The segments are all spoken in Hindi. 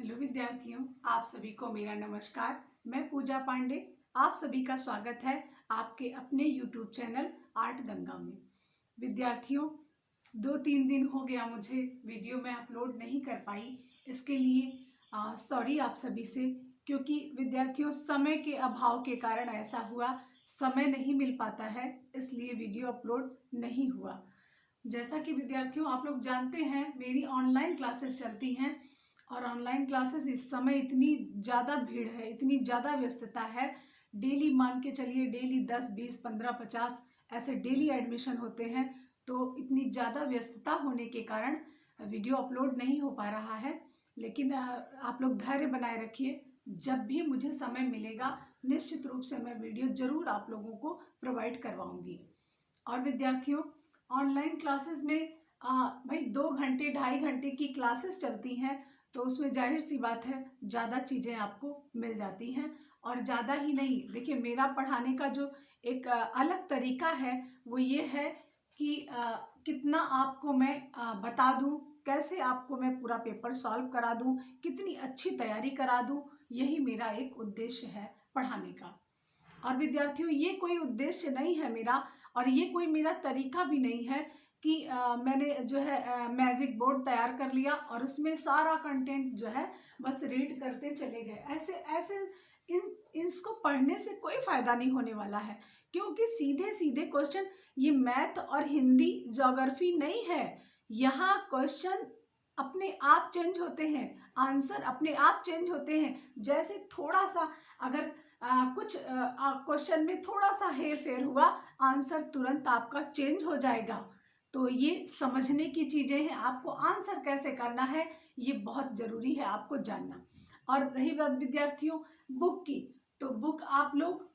हेलो विद्यार्थियों, आप सभी को मेरा नमस्कार। मैं पूजा पांडे, आप सभी का स्वागत है आपके अपने YouTube चैनल आर्ट गंगा में। विद्यार्थियों, 2-3 दिन हो गया मुझे वीडियो में अपलोड नहीं कर पाई, इसके लिए सॉरी आप सभी से, क्योंकि विद्यार्थियों समय के अभाव के कारण ऐसा हुआ, समय नहीं मिल पाता है, इसलिए वीडियो अपलोड नहीं हुआ। जैसा कि विद्यार्थियों आप लोग जानते हैं, मेरी ऑनलाइन क्लासेस चलती हैं और ऑनलाइन क्लासेस इस समय इतनी ज़्यादा भीड़ है, इतनी ज़्यादा व्यस्तता है। डेली मान के चलिए, डेली 10, 20, 15, 50 ऐसे डेली एडमिशन होते हैं। तो इतनी ज़्यादा व्यस्तता होने के कारण वीडियो अपलोड नहीं हो पा रहा है। लेकिन आप लोग धैर्य बनाए रखिए, जब भी मुझे समय मिलेगा निश्चित रूप से मैं वीडियो ज़रूर आप लोगों को प्रोवाइड करवाऊँगी। और विद्यार्थियों, ऑनलाइन क्लासेस में भाई 2 घंटे 2.5 घंटे की क्लासेस चलती हैं, तो उसमें जाहिर सी बात है ज़्यादा चीज़ें आपको मिल जाती हैं। और ज़्यादा ही नहीं, देखिए मेरा पढ़ाने का जो एक अलग तरीका है वो ये है कि कितना आपको मैं बता दूं, कैसे आपको मैं पूरा पेपर सॉल्व करा दूं, कितनी अच्छी तैयारी करा दूं, यही मेरा एक उद्देश्य है पढ़ाने का। और विद्यार्थियों, ये कोई उद्देश्य नहीं है मेरा, और ये कोई मेरा तरीका भी नहीं है कि मैंने जो है मैजिक बोर्ड तैयार कर लिया और उसमें सारा कंटेंट जो है बस रीड करते चले गए। ऐसे ऐसे इसको पढ़ने से कोई फ़ायदा नहीं होने वाला है, क्योंकि सीधे सीधे क्वेश्चन, ये मैथ और हिंदी ज्योग्राफी नहीं है। यहाँ क्वेश्चन अपने आप चेंज होते हैं, आंसर अपने आप चेंज होते हैं। जैसे थोड़ा सा अगर कुछ क्वेश्चन में थोड़ा सा हेर फेर हुआ, आंसर तुरंत आपका चेंज हो जाएगा। तो ये समझने की चीज़ें हैं, आपको आंसर कैसे करना है ये बहुत ज़रूरी है आपको जानना। और रही बात विद्यार्थियों बुक की, तो बुक आप लोग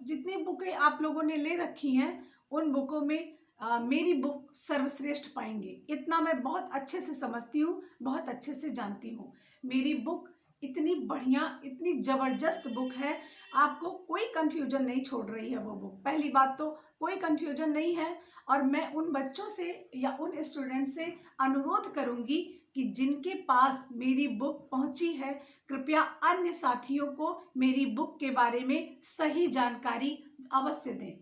जितनी बुकें आप लोगों ने ले रखी हैं उन बुकों में मेरी बुक सर्वश्रेष्ठ पाएंगे, इतना मैं बहुत अच्छे से समझती हूँ, बहुत अच्छे से जानती हूँ। मेरी बुक इतनी बढ़िया, इतनी ज़बरदस्त बुक है, आपको कोई कन्फ्यूजन नहीं छोड़ रही है वो बुक। पहली बात तो कोई कन्फ्यूजन नहीं है। और मैं उन बच्चों से या उन स्टूडेंट से अनुरोध करूंगी कि जिनके पास मेरी बुक पहुंची है, कृपया अन्य साथियों को मेरी बुक के बारे में सही जानकारी अवश्य दें।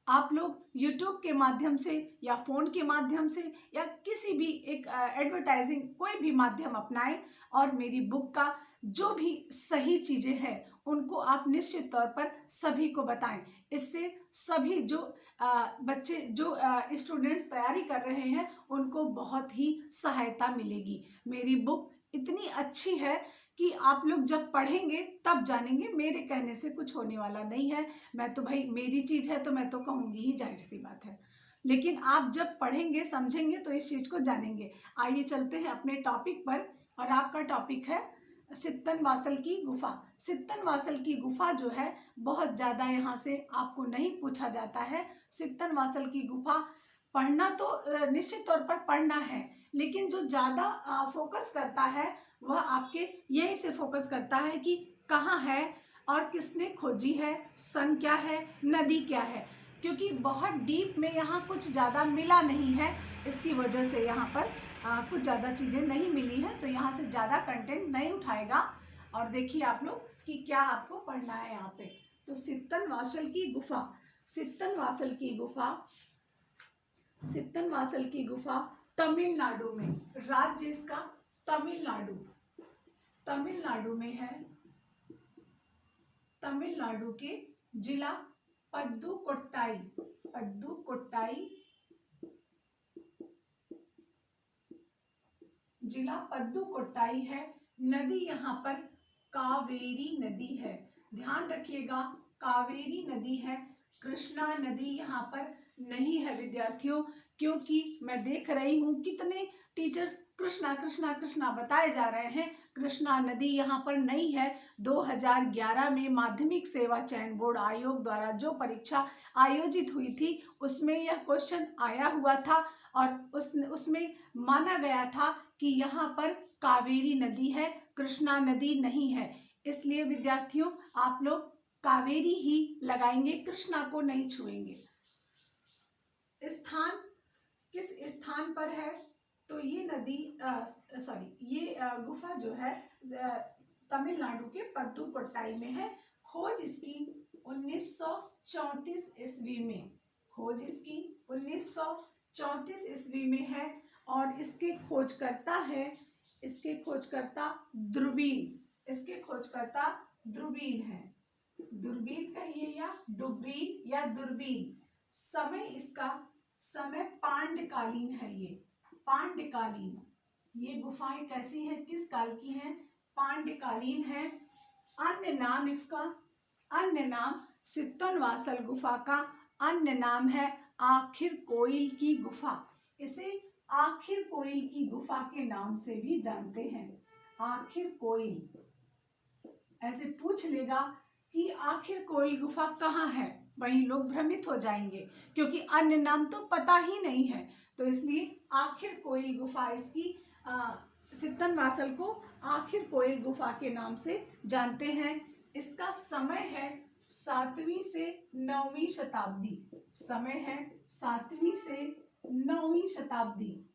आप लोग YouTube के माध्यम से या फ़ोन के माध्यम से या किसी भी एक एडवर्टाइजिंग कोई भी माध्यम अपनाएं और मेरी बुक का जो भी सही चीज़ें हैं उनको आप निश्चित तौर पर सभी को बताएं। इससे सभी जो बच्चे, जो स्टूडेंट्स तैयारी कर रहे हैं उनको बहुत ही सहायता मिलेगी। मेरी बुक इतनी अच्छी है कि आप लोग जब पढ़ेंगे तब जानेंगे, मेरे कहने से कुछ होने वाला नहीं है। मैं तो भाई, मेरी चीज़ है तो मैं तो कहूँगी ही, जाहिर सी बात है। लेकिन आप जब पढ़ेंगे समझेंगे तो इस चीज़ को जानेंगे। आइए चलते हैं अपने टॉपिक पर, और आपका टॉपिक है सित्तनवासल की गुफा। सित्तनवासल की गुफा जो है बहुत ज़्यादा यहाँ से आपको नहीं पूछा जाता है। सित्तनवासल की गुफा पढ़ना तो निश्चित तौर पर पढ़ना है, लेकिन जो ज़्यादा फोकस करता है वह आपके यही से फोकस करता है कि कहाँ है और किसने खोजी है, सन क्या है, नदी क्या है, क्योंकि बहुत डीप में यहाँ कुछ ज़्यादा मिला नहीं है। इसकी वजह से यहाँ पर कुछ ज़्यादा चीज़ें नहीं मिली हैं, तो यहाँ से ज़्यादा कंटेंट नहीं उठाएगा। और देखिए आप लोग कि क्या आपको पढ़ना है यहाँ पे। तो सित्तनवासल की गुफा, सित्तनवासल की गुफा, सित्तनवासल की गुफा तमिलनाडु में, राज्य इसका तमिलनाडु, तमिलनाडु में है। तमिलनाडु के जिला पद्दुकोट्टाई, पद्दुकोट्टाई, जिला पद्दुकोट्टाई है। नदी यहाँ पर कावेरी नदी है, ध्यान रखिएगा, कावेरी नदी है। कृष्णा नदी यहाँ पर नहीं है विद्यार्थियों, क्योंकि मैं देख रही हूँ कितने टीचर्स कृष्णा कृष्णा कृष्णा बताए जा रहे हैं। कृष्णा नदी यहाँ पर नहीं है। 2011 में माध्यमिक सेवा चयन बोर्ड आयोग द्वारा जो परीक्षा आयोजित हुई थी उसमें यह क्वेश्चन आया हुआ था, और उसमें माना गया था कि यहाँ पर कावेरी नदी है, कृष्णा नदी नहीं है। इसलिए विद्यार्थियों आप लोग कावेरी ही लगाएंगे, कृष्णा को नहीं छुएंगे। स्थान किस स्थान पर है? तो ये नदी ये गुफा जो है तमिलनाडु के पत्तुकोट्टाई में है। खोज इसकी 1934 ईस्वी में, खोज इसकी 1934 ईस्वी में है। और इसके खोजकर्ता दूरबीन है। दूरबीन कहिए या डुबरीन या दूरबीन। समय पांडकालीन है। ये पांडकालीन, ये गुफाएं कैसी हैं, किस काल की हैं? पांडकालीन है। अन्य नाम सित्तनवासल गुफा का अन्य नाम है आखिर कोइल की गुफा। इसे आखिर कोइल की गुफा के नाम से भी जानते हैं। आखिर कोइल, ऐसे पूछ लेगा कि आखिर कोइल गुफा कहाँ है, वहीं लोग भ्रमित हो जाएंगे क्योंकि अन्य नाम तो पता ही नहीं है। तो इसलिए आखिर कोइल गुफा, इसकी सित्तनवासल को आखिर कोइल गुफा के नाम से जानते हैं। इसका समय है 7वीं से 9वीं शताब्दी। समय है 7वीं से 9वीं शताब्दी।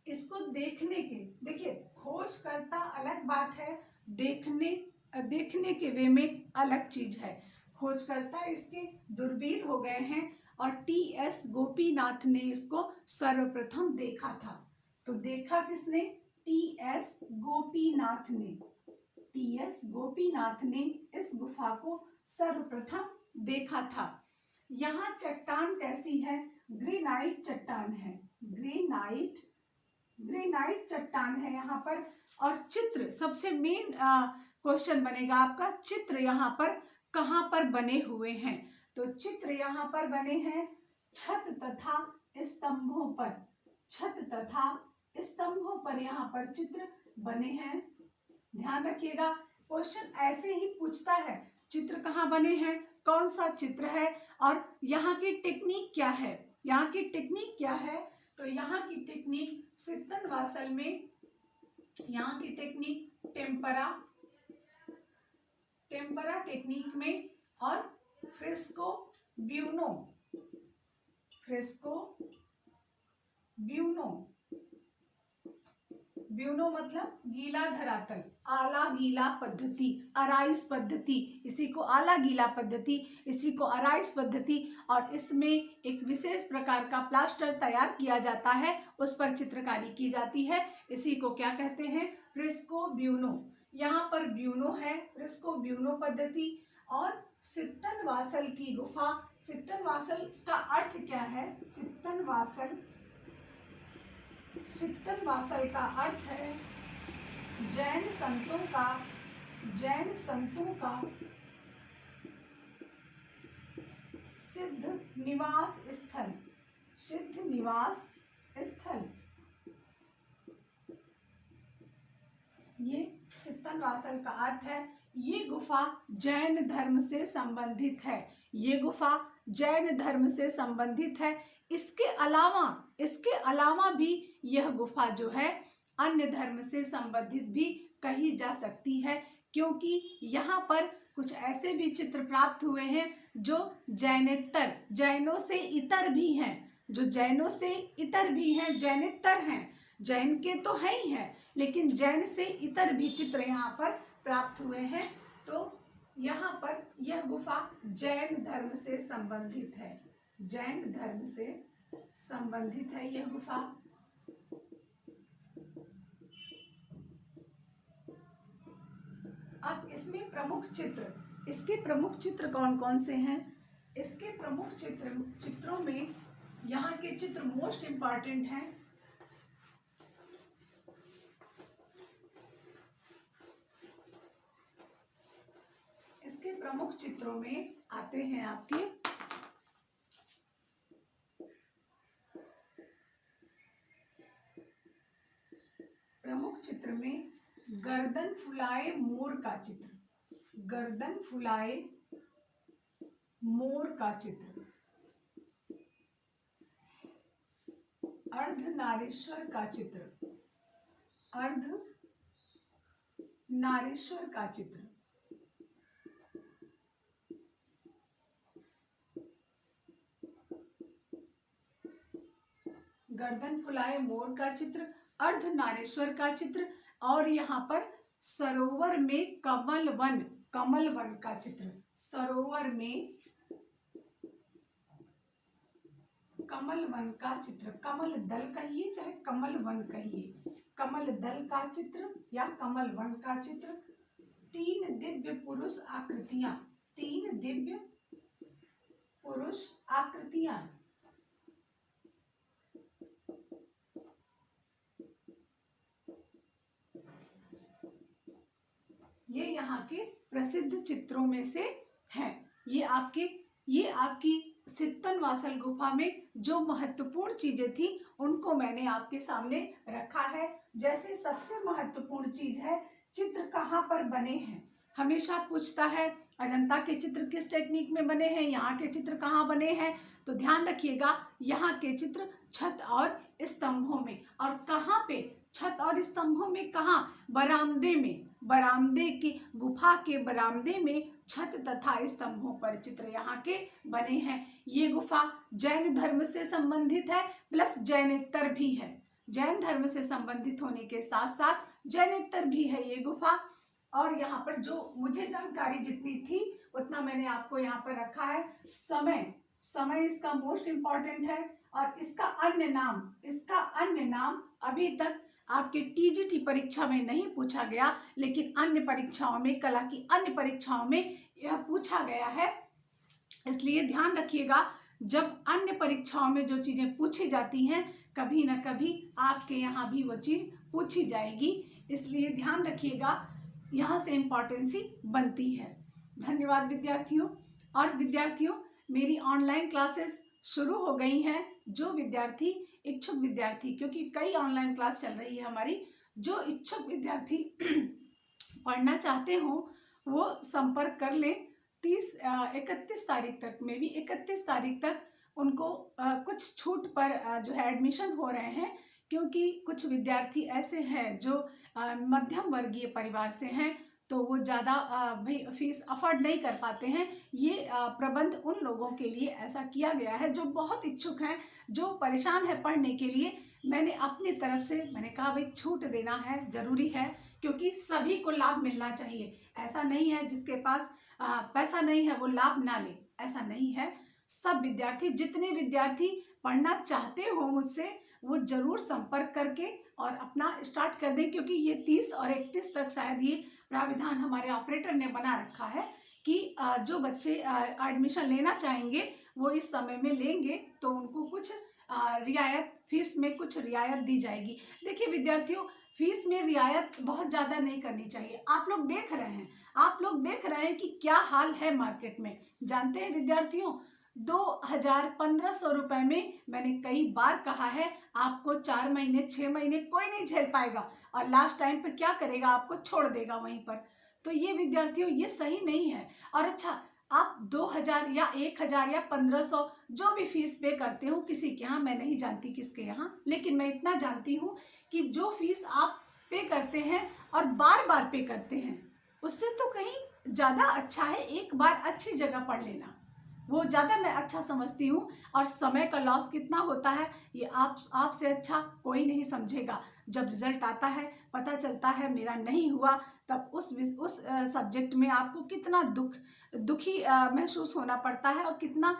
इसको देखिए, खोजकर्ता अलग बात है, देखने के वे में अलग चीज है। खोजकर्ता इसके दूरबीन हो गए हैं और टी.एस. गोपीनाथ ने इसको सर्वप्रथम देखा था। तो देखा किसने? टी.एस. गोपीनाथ ने। टी.एस. गोपीनाथ ने इस गुफा को सर्वप्रथम देखा था। यहाँ चट्टान कैसी है? ग्रेनाइट चट्टान है। ग्रेनाइट चट्टान है यहाँ पर। और चित्र, सबसे मेन क्वेश्चन बनेगा आपका, चित्र यहाँ पर कहाँ पर बने हुए हैं? तो चित्र यहाँ पर बने हैं छत तथा स्तंभों पर। छत तथा स्तंभों पर यहाँ पर चित्र बने हैं। ध्यान रखिएगा, क्वेश्चन ऐसे ही पूछता है, चित्र कहाँ बने हैं, कौन सा चित्र है और यहाँ की टेक्निक क्या है। यहाँ की टेक्निक क्या है? तो यहाँ की टेक्निक सित्तनवासल में, यहाँ की टेक्निक टेम्परा टेक्निक में और फ्रेस्को ब्यूनो मतलब गीला धरातल, आला गीला पद्धति, अराइस पद्धति, इसी को आला गीला पद्धति, इसी को अराइस पद्धति। और इसमें एक विशेष प्रकार का प्लास्टर तैयार किया जाता है, उस पर चित्रकारी की जाती है। इसी को क्या कहते हैं? Fresco buono. यहाँ पर ब्यूनो है, फ्रेस्को ब्यूनो पद्धति। और सित्तनवासल की गुफा, सित्तनवासल का अर्थ क्या है? सित्तनवासल का अर्थ है जैन संतों का सिद्ध निवास स्थल। ये सित्तनवासल का अर्थ है। ये गुफा जैन धर्म से संबंधित है। ये गुफा जैन धर्म से संबंधित है। इसके अलावा भी यह गुफा जो है अन्य धर्म से संबंधित भी कही जा सकती है, क्योंकि यहाँ पर कुछ ऐसे भी चित्र प्राप्त हुए हैं जो जैनों से इतर भी हैं, जैनेतर हैं। जैन के तो है ही हैं, लेकिन जैन से इतर भी चित्र यहाँ पर प्राप्त हुए हैं। तो यहाँ पर यह गुफा जैन धर्म से संबंधित है। जैन धर्म से संबंधित है यह गुफा। अब इसमें इसके प्रमुख चित्र कौन कौन से हैं? इसके प्रमुख चित्रों में यहाँ के चित्र मोस्ट इम्पॉर्टेंट हैं। इसके प्रमुख चित्रों में आते हैं आपके प्रमुख चित्र में गर्दन फुलाए मोर का चित्र, अर्धनारीश्वर का चित्र, गर्दन फुलाए मोर का चित्र, अर्धनारेश्वर का चित्र, और यहाँ पर सरोवर में कमल वन का चित्र। सरोवर में कमल वन का चित्र, कमल दल कहिए चाहे कमल वन कहिए, कमल दल का चित्र या कमल वन का चित्र। 3 दिव्य पुरुष आकृतियां, 3 दिव्य पुरुष आकृतियां। ये यहाँ के प्रसिद्ध चित्रों में से है। ये आपकी सित्तनवासल गुफा में जो महत्वपूर्ण चीजें थी उनको मैंने आपके सामने रखा है। जैसे सबसे महत्वपूर्ण चीज है चित्र कहाँ पर बने हैं। हमेशा पूछता है अजंता के चित्र किस टेक्निक में बने हैं, यहाँ के चित्र कहाँ बने हैं। तो ध्यान रखिएगा, यहाँ के चित्र छत और स्तंभों में। और कहाँ पे छत और स्तंभों में? कहाँ? बरामदे में। बरामदे की गुफा के बरामदे में छत तथा स्तंभों पर चित्र यहाँ के बने हैं। ये गुफा जैन धर्म से संबंधित है प्लस जैनेतर भी है। जैन धर्म से संबंधित होने के साथ साथ जैनेतर भी है ये गुफा। और यहाँ पर जो मुझे जानकारी जितनी थी उतना मैंने आपको यहाँ पर रखा है। समय इसका मोस्ट इम्पॉर्टेंट है। और इसका अन्य नाम अभी तक आपके टीजीटी परीक्षा में नहीं पूछा गया, लेकिन अन्य परीक्षाओं में, कला की अन्य परीक्षाओं में यह पूछा गया है। इसलिए ध्यान रखिएगा, जब अन्य परीक्षाओं में जो चीजें पूछी जाती हैं कभी ना कभी आपके यहाँ भी वो चीज पूछी जाएगी। इसलिए ध्यान रखिएगा, यहाँ से इम्पोर्टेंसी बनती है। धन्यवाद विद्यार्थियों। और विद्यार्थियों, मेरी ऑनलाइन क्लासेस शुरू हो गई हैं। जो विद्यार्थी इच्छुक विद्यार्थी, क्योंकि कई ऑनलाइन क्लास चल रही है हमारी, जो इच्छुक विद्यार्थी पढ़ना चाहते हो वो संपर्क कर लें। 31 तारीख तक, मे भी 31 तारीख तक उनको कुछ छूट पर जो है एडमिशन हो रहे हैं, क्योंकि कुछ विद्यार्थी ऐसे हैं जो मध्यम वर्गीय परिवार से हैं, तो वो ज़्यादा भाई फीस अफोर्ड नहीं कर पाते हैं। ये प्रबंध उन लोगों के लिए ऐसा किया गया है जो बहुत इच्छुक हैं, जो परेशान है पढ़ने के लिए। मैंने अपनी तरफ से कहा भाई छूट देना है, ज़रूरी है, क्योंकि सभी को लाभ मिलना चाहिए। ऐसा नहीं है जिसके पास पैसा नहीं है वो लाभ ना ले, ऐसा नहीं है। सब विद्यार्थी, जितने विद्यार्थी पढ़ना चाहते हो मुझसे, वो ज़रूर संपर्क करके और अपना स्टार्ट कर दें, क्योंकि ये 30 और 31 तक शायद ये प्राविधान हमारे ऑपरेटर ने बना रखा है कि जो बच्चे एडमिशन लेना चाहेंगे वो इस समय में लेंगे तो उनको कुछ रियायत, फीस में कुछ रियायत दी जाएगी। देखिए विद्यार्थियों, फीस में रियायत बहुत ज़्यादा नहीं करनी चाहिए। आप लोग देख रहे हैं कि क्या हाल है मार्केट में। जानते हैं विद्यार्थियों, 2,000-1,500 रुपए में मैंने कई बार कहा है आपको 4 महीने 6 महीने कोई नहीं झेल पाएगा, और लास्ट टाइम पे क्या करेगा, आपको छोड़ देगा वहीं पर। तो ये विद्यार्थियों, ये सही नहीं है। और अच्छा, आप 2,000 या 1,000 या 1,500 जो भी फीस पे करते हो किसी के यहाँ, मैं नहीं जानती किसके यहाँ, लेकिन मैं इतना जानती हूँ कि जो फीस आप पे करते हैं और बार बार पे करते हैं, उससे तो कहीं ज़्यादा अच्छा है एक बार अच्छी जगह पढ़ लेना, वो ज़्यादा मैं अच्छा समझती हूँ। और समय का लॉस कितना होता है ये आपसे अच्छा कोई नहीं समझेगा। जब रिजल्ट आता है, पता चलता है मेरा नहीं हुआ, तब उस सब्जेक्ट में आपको कितना दुखी महसूस होना पड़ता है और कितना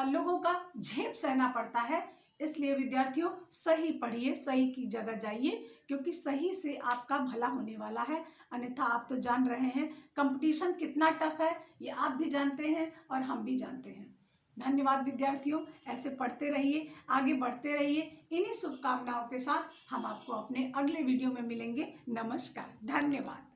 लोगों का झेप सहना पड़ता है। इसलिए विद्यार्थियों, सही पढ़िए, सही की जगह जाइए, क्योंकि सही से आपका भला होने वाला है। अन्यथा आप तो जान रहे हैं कंपटीशन कितना टफ है, ये आप भी जानते हैं और हम भी जानते हैं। धन्यवाद विद्यार्थियों, ऐसे पढ़ते रहिए, आगे बढ़ते रहिए। इन्हीं शुभकामनाओं के साथ हम आपको अपने अगले वीडियो में मिलेंगे। नमस्कार, धन्यवाद।